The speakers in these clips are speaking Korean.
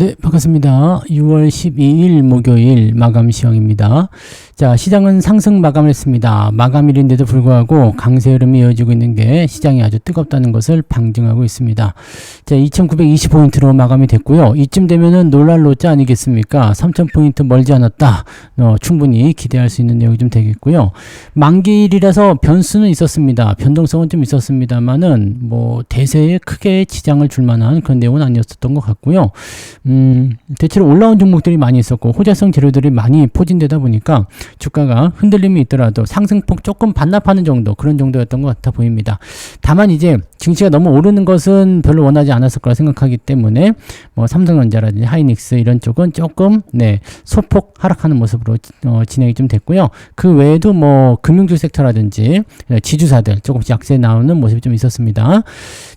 네, 반갑습니다. 6월 12일 목요일 마감 시황입니다. 자, 시장은 상승 마감을 했습니다. 마감일인데도 불구하고 강세 흐름이 이어지고 있는 게 시장이 아주 뜨겁다는 것을 방증하고 있습니다. 자, 2920포인트로 마감이 됐고요. 이쯤 되면은 놀랄 로자 아니겠습니까? 3000포인트 멀지 않았다. 충분히 기대할 수 있는 내용이 좀 되겠고요. 만기일이라서 변수는 있었습니다. 변동성은 좀 있었습니다만은 뭐 대세에 크게 지장을 줄 만한 그런 내용은 아니었던 것 같고요. 대체로 올라온 종목들이 많이 있었고 호재성 재료들이 많이 포진되다 보니까 주가가 흔들림이 있더라도 상승폭 조금 반납하는 정도, 그런 정도였던 것 같아 보입니다. 다만 이제 증시가 너무 오르는 것은 별로 원하지 않았을 거라 생각하기 때문에 뭐 삼성전자라든지 하이닉스 이런 쪽은 조금 소폭 하락하는 모습으로 진행이 좀 됐고요. 그 외에도 뭐 금융주 섹터라든지 지주사들 조금씩 약세 나오는 모습이 좀 있었습니다.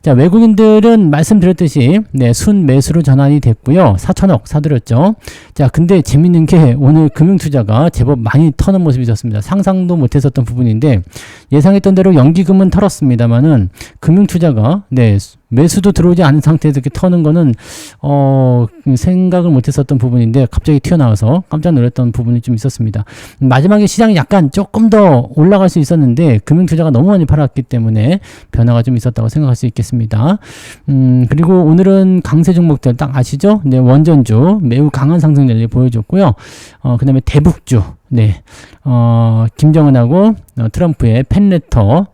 자, 외국인들은 말씀드렸듯이 순 매수로 전환이 됐고요. 4천억 사들였죠. 자, 근데 재밌는 게 오늘 금융투자가 제법 많이 터는 모습이 있었습니다. 상상도 못했었던 부분인데 예상했던 대로 연기금은 털었습니다만은 금융투자가 매수도 들어오지 않은 상태에서 이렇게 터는 거는 생각을 못했었던 부분인데 갑자기 튀어나와서 깜짝 놀랐던 부분이 좀 있었습니다. 마지막에 시장이 약간 조금 더 올라갈 수 있었는데 금융투자가 너무 많이 팔았기 때문에 변화가 좀 있었다고 생각할 수 있겠습니다. 그리고 오늘은 강세 종목들 딱 아시죠? 원전주 매우 강한 상승 랠리 보여줬고요. 그 다음에 대북주 김정은하고 트럼프의 팬레터,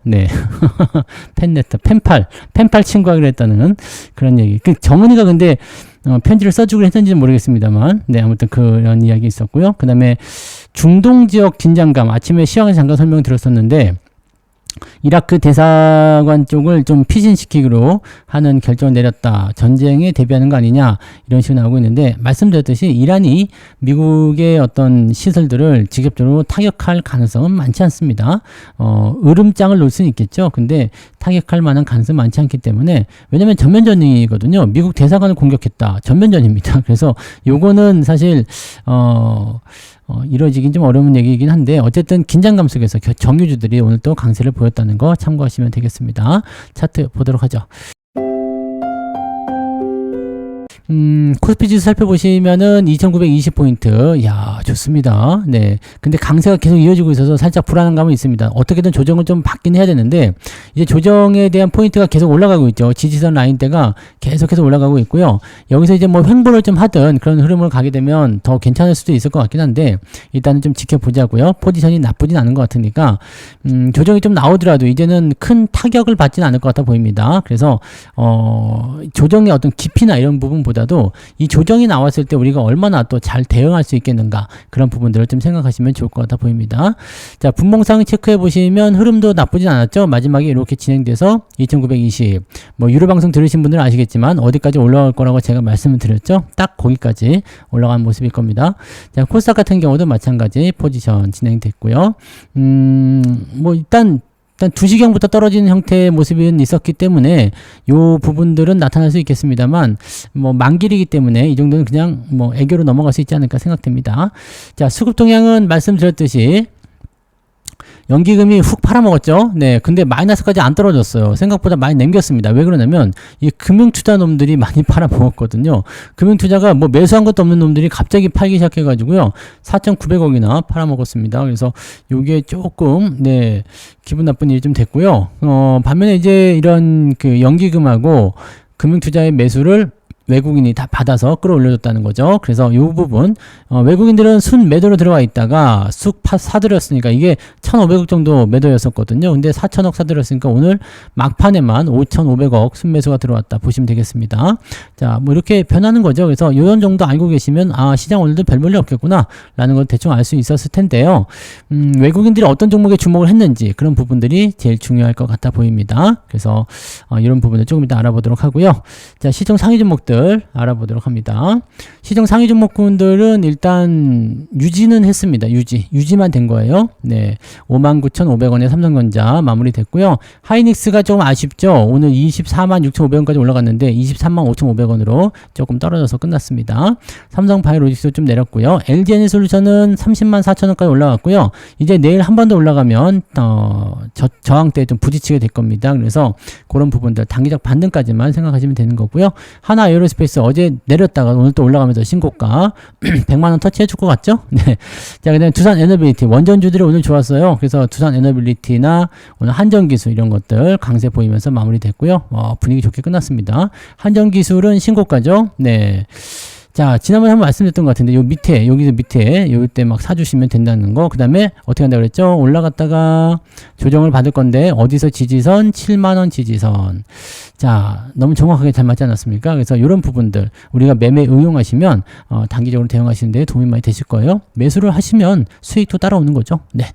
펜팔 친구가 그랬다는 그런 얘기. 정은이가 근데 편지를 써주기로 했는지는 모르겠습니다만, 아무튼 그런 이야기 있었고요. 그 다음에 중동 지역 긴장감, 아침에 시황에서 잠깐 설명 드렸었는데, 이라크 대사관 쪽을 좀 피신시키기로 하는 결정을 내렸다. 전쟁에 대비하는 거 아니냐, 이런 식으로 나오고 있는데, 말씀드렸듯이 이란이 미국의 어떤 시설들을 직접적으로 타격할 가능성은 많지 않습니다. 으름장을 놓을 수는 있겠죠. 근데 타격할 만한 가능성은 많지 않기 때문에, 왜냐면 전면전이거든요. 미국 대사관을 공격했다. 전면전입니다. 그래서 요거는 사실 이루어지긴 좀 어려운 얘기이긴 한데 어쨌든 긴장감 속에서 정유주들이 오늘 또 강세를 보였다는 거 참고하시면 되겠습니다. 차트 보도록 하죠. 코스피 지수 살펴보시면은 2920포인트. 야, 좋습니다. 근데 강세가 계속 이어지고 있어서 살짝 불안한 감은 있습니다. 어떻게든 조정을 좀 받긴 해야 되는데, 이제 조정에 대한 포인트가 계속 올라가고 있죠. 지지선 라인대가 계속해서 올라가고 있고요. 여기서 이제 뭐 횡보를 좀 하든 그런 흐름을 가게 되면 더 괜찮을 수도 있을 것 같긴 한데, 일단은 좀 지켜보자고요. 포지션이 나쁘진 않은 것 같으니까, 조정이 좀 나오더라도 이제는 큰 타격을 받지는 않을 것 같아 보입니다. 그래서, 조정의 어떤 깊이나 이런 부분보다 이 조정이 나왔을 때 우리가 얼마나 또 잘 대응할 수 있겠는가, 그런 부분들을 좀 생각하시면 좋을 것 같아 보입니다. 자, 분봉상 체크해 보시면 흐름도 나쁘진 않았죠. 마지막에 이렇게 진행돼서 2920, 뭐 유료 방송 들으신 분들은 아시겠지만 어디까지 올라갈 거라고 제가 말씀을 드렸죠. 딱 거기까지 올라간 모습일 겁니다. 자, 코스닥 같은 경우도 마찬가지 포지션 진행됐고요. 뭐 일단 2시경부터 떨어지는 형태의 모습이 있었기 때문에 요 부분들은 나타날 수 있겠습니다만, 뭐 만길이기 때문에 이 정도는 그냥 뭐 애교로 넘어갈 수 있지 않을까 생각됩니다. 자, 수급 동향은 말씀드렸듯이 연기금이 훅 팔아먹었죠. 근데 마이너스까지 안 떨어졌어요. 생각보다 많이 남겼습니다. 왜 그러냐면 이 금융투자 놈들이 많이 팔아먹었거든요. 금융투자가 뭐 매수한 것도 없는 놈들이 갑자기 팔기 시작해가지고요. 4,900억이나 팔아먹었습니다. 그래서 요게 조금 기분 나쁜 일이 좀 됐고요. 반면에 이제 이런 그 연기금하고 금융투자의 매수를 외국인이 다 받아서 끌어올려줬다는 거죠. 그래서 이 부분, 외국인들은 순 매도로 들어와 있다가 쑥 사들였으니까 이게 1,500억 정도 매도였었거든요. 근데 4,000억 사들였으니까 오늘 막판에만 5,500억 순매수가 들어왔다 보시면 되겠습니다. 자, 뭐 이렇게 변하는 거죠. 그래서 요런 정도 알고 계시면 시장 오늘도 별 볼일 없겠구나 라는 걸 대충 알 수 있었을 텐데요. 외국인들이 어떤 종목에 주목을 했는지 그런 부분들이 제일 중요할 것 같아 보입니다. 그래서 이런 부분을 조금 이따 알아보도록 하고요. 자, 시총 상위 종목들 알아보도록 합니다. 시중 상위 종목군들은 일단 유지는 했습니다. 유지만 된 거예요. 59,500원에 삼성전자 마무리됐고요. 하이닉스가 조금 아쉽죠. 오늘 246,500원까지 올라갔는데 235,500원으로 조금 떨어져서 끝났습니다. 삼성바이오로직스도 좀 내렸고요. LG에너지솔루션은 304,000원까지 올라갔고요. 이제 내일 한 번 더 올라가면 저항대에 좀 부딪히게 될 겁니다. 그래서 그런 부분들 단기적 반등까지만 생각하시면 되는 거고요. 하나에어로스 에어로스페이스 어제 내렸다가 오늘 또 올라가면서 신고가 100만원 터치해 줄 것 같죠? 네. 자, 그 다음에 두산 에너빌리티. 원전주들이 오늘 좋았어요. 그래서 두산 에너빌리티나 오늘 한전기술 이런 것들 강세 보이면서 마무리됐고요. 분위기 좋게 끝났습니다. 한전기술은 신고가죠? 네. 자, 지난번에 한번 말씀드렸던 것 같은데, 요 밑에, 여기서 밑에, 요때 막 사주시면 된다는 거. 그 다음에 어떻게 한다고 그랬죠? 올라갔다가 조정을 받을 건데, 어디서 지지선? 7만원 지지선. 자, 너무 정확하게 잘 맞지 않았습니까? 그래서 이런 부분들, 우리가 매매 응용하시면, 단기적으로 대응하시는 데 도움이 많이 되실 거예요. 매수를 하시면 수익도 따라오는 거죠. 네.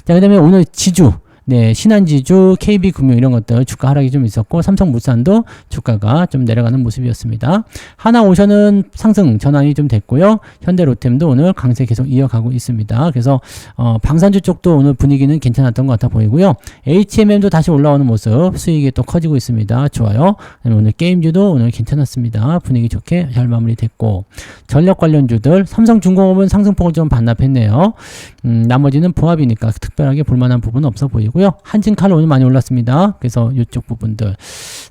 자, 그 다음에 오늘 지주. 네, 신한지주, KB금융 이런 것들 주가 하락이 좀 있었고 삼성물산도 주가가 좀 내려가는 모습이었습니다. 하나오션은 상승 전환이 좀 됐고요. 현대로템도 오늘 강세 계속 이어가고 있습니다. 그래서 방산주 쪽도 오늘 분위기는 괜찮았던 것 같아 보이고요. HMM도 다시 올라오는 모습, 수익이 또 커지고 있습니다. 좋아요. 그다음에 오늘 게임주도 오늘 괜찮았습니다. 분위기 좋게 잘 마무리됐고 전력 관련주들 삼성중공업은 상승폭을 좀 반납했네요. 나머지는 보합이니까 특별하게 볼만한 부분은 없어 보이고요. 한진칼 오늘 많이 올랐습니다. 그래서 이쪽 부분들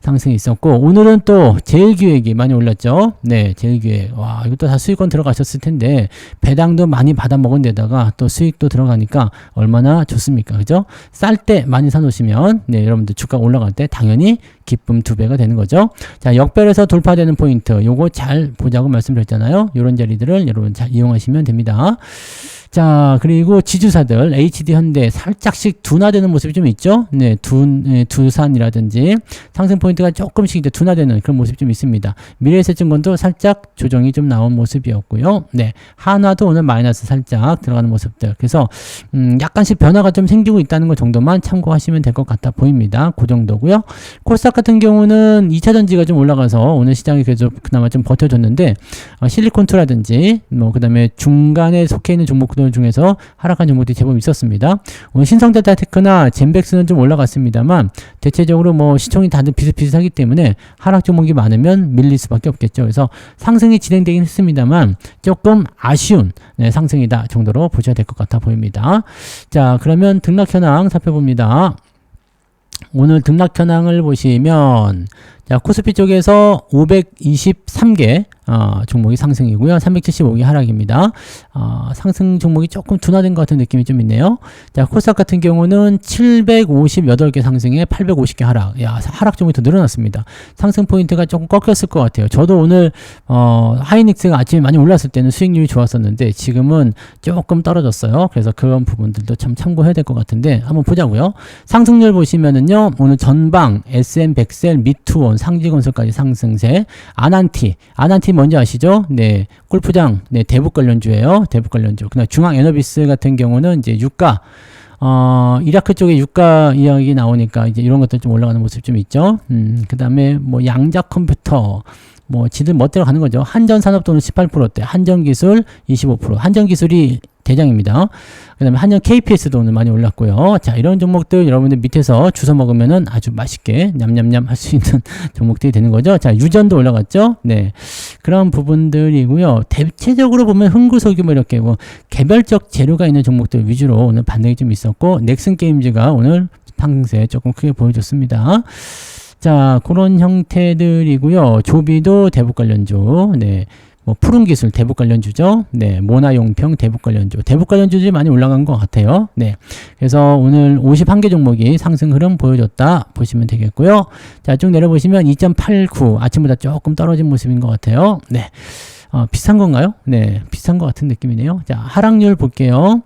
상승이 있었고 오늘은 또 제일기획이 많이 올랐죠. 네, 제일기획. 와, 이것도 다 수익권 들어가셨을 텐데 배당도 많이 받아 먹은 데다가 또 수익도 들어가니까 얼마나 좋습니까? 그죠? 쌀 때 많이 사놓으시면 네, 여러분들 주가 올라갈 때 당연히 기쁨 2배가 되는 거죠. 자, 역별에서 돌파되는 포인트 요거 잘 보자고 말씀드렸잖아요. 이런 자리들을 여러분 잘 이용하시면 됩니다. 자, 그리고 지주사들 HD 현대 살짝씩 둔화되는 모습이 좀 있죠. 네, 두산이라든지 상승 포인트가 조금씩 이제 둔화되는 그런 모습이 좀 있습니다. 미래에셋증권도 살짝 조정이 좀 나온 모습이었고요. 네, 한화도 오늘 마이너스 살짝 들어가는 모습들. 그래서 약간씩 변화가 좀 생기고 있다는 것 정도만 참고하시면 될 것 같아 보입니다. 그 정도고요. 코스닥 같은 경우는 2차 전지가 좀 올라가서 오늘 시장이 그래도 그나마 좀 버텨줬는데 실리콘투라든지 뭐 그다음에 중간에 속해 있는 종목들 중에서 하락한 종목들이 제법 있었습니다. 오늘 신성델타테크나 젠백스는 좀 올라갔습니다만 대체적으로 뭐 시총이 다들 비슷비슷하기 때문에 하락 종목이 많으면 밀릴 수밖에 없겠죠. 그래서 상승이 진행되긴 했습니다만 조금 아쉬운 상승이다 정도로 보셔야 될 것 같아 보입니다. 자, 그러면 등락 현황 살펴봅니다. 오늘 등락 현황을 보시면 자, 코스피 쪽에서 523개 종목이 상승이고요. 375개 하락입니다. 상승 종목이 조금 둔화된 것 같은 느낌이 좀 있네요. 자, 코스닥 같은 경우는 758개 상승에 850개 하락. 야, 하락 종목이 더 늘어났습니다. 상승 포인트가 조금 꺾였을 것 같아요. 저도 오늘 하이닉스가 아침에 많이 올랐을 때는 수익률이 좋았었는데 지금은 조금 떨어졌어요. 그래서 그런 부분들도 참 참고해야 될 것 같은데 한번 보자고요. 상승률 보시면은요. 오늘 전방, SM100셀, 미투온, 상지건설까지 상승세. 아난티 뭔지 아시죠? 네, 골프장, 네, 대북 관련주예요. 대북 관련주. 그다음 중앙에너비스 같은 경우는 이제 유가, 이라크 쪽에 유가 이야기 나오니까 이제 이런 것들 좀 올라가는 모습 좀 있죠. 그다음에 뭐 양자 컴퓨터, 뭐 지들 멋대로 가는 거죠. 한전산업도는 18%대, 한전기술 25%, 한전기술이 대장입니다. 그 다음에 한전 KPS도 오늘 많이 올랐고요. 자, 이런 종목들 여러분들 밑에서 주워 먹으면은 아주 맛있게 냠냠냠 할 수 있는 종목들이 되는 거죠. 자, 유전도 올라갔죠. 네. 그런 부분들이고요. 대체적으로 보면 흥구석유 뭐 이렇게 뭐 개별적 재료가 있는 종목들 위주로 오늘 반등이 좀 있었고, 넥슨 게임즈가 오늘 상승세 조금 크게 보여줬습니다. 자, 그런 형태들이고요. 조비도 대북 관련주. 네. 뭐 푸른 기술 대북 관련주죠. 네, 모나용평 대북 관련주. 대북 관련주들이 많이 올라간 것 같아요. 네. 그래서 오늘 51개 종목이 상승 흐름 보여줬다 보시면 되겠고요. 자, 쭉 내려보시면 2.89 아침보다 조금 떨어진 모습인 것 같아요. 네. 비슷한 건가요? 네, 비슷한 것 같은 느낌이네요. 자, 하락률 볼게요.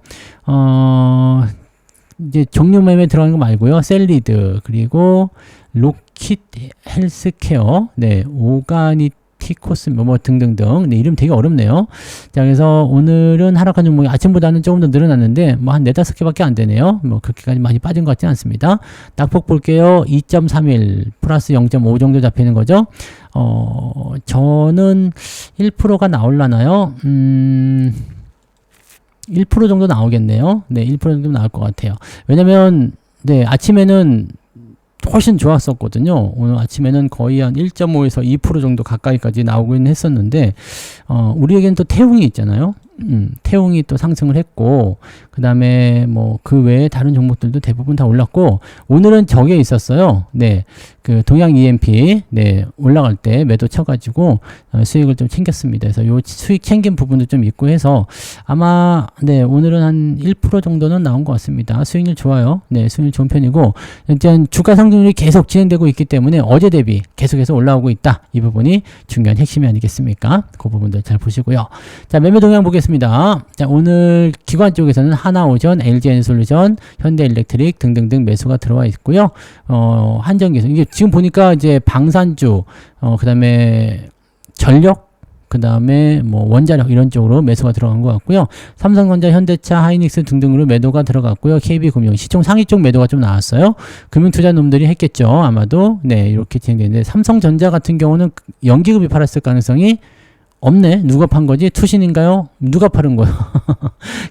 이제 종료 매매 들어가는 거 말고요. 셀리드, 그리고 로킷 헬스케어, 네, 오가니 티코스 뭐 등등등. 네, 이름 되게 어렵네요. 자, 그래서 오늘은 하락한 종목이 아침보다는 조금 더 늘어났는데 뭐 한 4-5개밖에 안 되네요. 뭐 그렇게까지 많이 빠진 것 같지 않습니다. 낙폭 볼게요. 2.31 플러스 0.5 정도 잡히는 거죠. 저는 1%가 나올라나요? 1% 정도 나오겠네요. 네, 1% 정도 나올 것 같아요. 왜냐면 네, 아침에는 훨씬 좋았었거든요. 오늘 아침에는 거의 한 1.5에서 2% 정도 가까이까지 나오긴 했었는데 우리에게는 또 태웅이 있잖아요. 태웅이 또 상승을 했고, 그 다음에 뭐 그 외에 다른 종목들도 대부분 다 올랐고, 오늘은 저게 있었어요. 네, 그 동양 EMP 네 올라갈 때 매도 쳐가지고 수익을 좀 챙겼습니다. 그래서 요 수익 챙긴 부분도 좀 있고 해서 아마 네 오늘은 한 1% 정도는 나온 것 같습니다. 수익률 좋아요. 네, 수익률 좋은 편이고, 일단 주가 상승률이 계속 진행되고 있기 때문에 어제 대비 계속해서 올라오고 있다. 이 부분이 중요한 핵심이 아니겠습니까? 그 부분도 잘 보시고요. 자, 매매 동향 보겠습니다. 자, 오늘 기관 쪽에서는 하나오전, LG엔솔루션, 현대일렉트릭 등등등 매수가 들어와 있고요. 한전기술 이게 지금 보니까 이제 방산주, 그 다음에 전력, 그 다음에 뭐 원자력 이런 쪽으로 매수가 들어간 것 같고요. 삼성전자, 현대차, 하이닉스 등등으로 매도가 들어갔고요. KB금융 시총 상위 쪽 매도가 좀 나왔어요. 금융투자 놈들이 했겠죠. 아마도 네 이렇게 진행되는데, 삼성전자 같은 경우는 연기급이 팔았을 가능성이 없네. 누가 판 거지? 투신인가요? 누가 파는 거예요?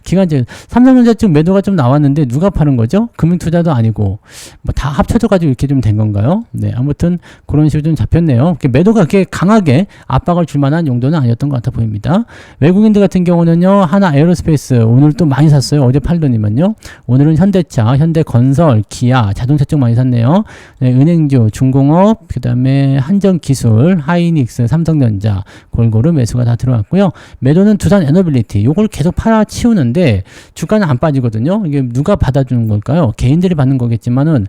기관적 삼성전자 쪽 매도가 좀 나왔는데 누가 파는 거죠? 금융투자도 아니고 뭐 다 합쳐져 가지고 이렇게 좀 된 건가요? 네, 아무튼 그런 식으로 좀 잡혔네요. 매도가 그렇게 강하게 압박을 줄 만한 용도는 아니었던 것 같아 보입니다. 외국인들 같은 경우는요, 하나 에어로스페이스 오늘 또 많이 샀어요. 어제 팔더니만요. 오늘은 현대차, 현대건설, 기아, 자동차 쪽 많이 샀네요. 네, 은행주, 중공업, 그 다음에 한전기술, 하이닉스, 삼성전자 골고루 매수가 다 들어왔고요. 매도는 두산 에너빌리티, 요걸 계속 팔아치우는데 주가는 안 빠지거든요. 이게 누가 받아주는 걸까요? 개인들이 받는 거겠지만은,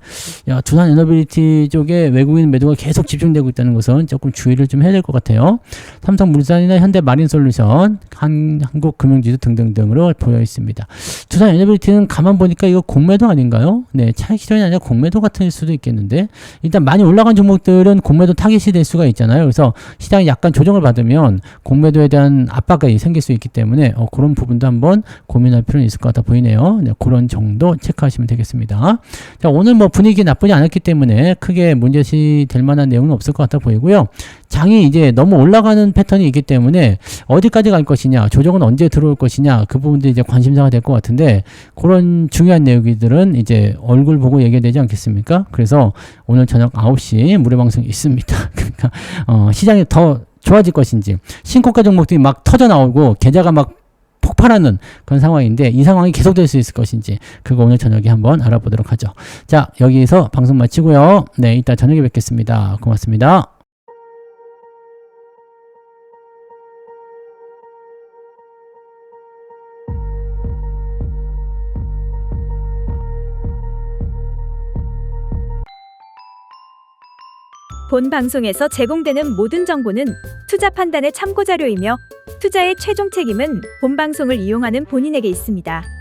야, 두산 에너빌리티 쪽에 외국인 매도가 계속 집중되고 있다는 것은 조금 주의를 좀 해야 될 것 같아요. 삼성물산이나 현대마린솔루션, 한국금융지수 등등등으로 보여 있습니다. 두산 에너빌리티는 가만 보니까 이거 공매도 아닌가요? 네, 차익 실현이 아니라 공매도 같은 수도 있겠는데, 일단 많이 올라간 종목들은 공매도 타깃이 될 수가 있잖아요. 그래서 시장이 약간 조정을 받으면 공매도에 대한 압박이 생길 수 있기 때문에 그런 부분도 한번 고민할 필요는 있을 것 같아 보이네요. 네, 그런 정도 체크하시면 되겠습니다. 자, 오늘 뭐 분위기 나쁘지 않았기 때문에 크게 문제시 될 만한 내용은 없을 것 같아 보이고요. 장이 이제 너무 올라가는 패턴이 있기 때문에 어디까지 갈 것이냐, 조정은 언제 들어올 것이냐, 그 부분도 이제 관심사가 될 것 같은데, 그런 중요한 내용들은 이제 얼굴 보고 얘기해야 되지 않겠습니까? 그래서 오늘 저녁 9시 무료방송 있습니다. 그러니까 시장이 더 좋아질 것인지, 신고가 종목들이 막 터져 나오고 계좌가 막 폭발하는 그런 상황인데, 이 상황이 계속될 수 있을 것인지, 그거 오늘 저녁에 한번 알아보도록 하죠. 자, 여기서 방송 마치고요. 네, 이따 저녁에 뵙겠습니다. 고맙습니다. 본 방송에서 제공되는 모든 정보는 투자 판단의 참고 자료이며 투자의 최종 책임은 본 방송을 이용하는 본인에게 있습니다.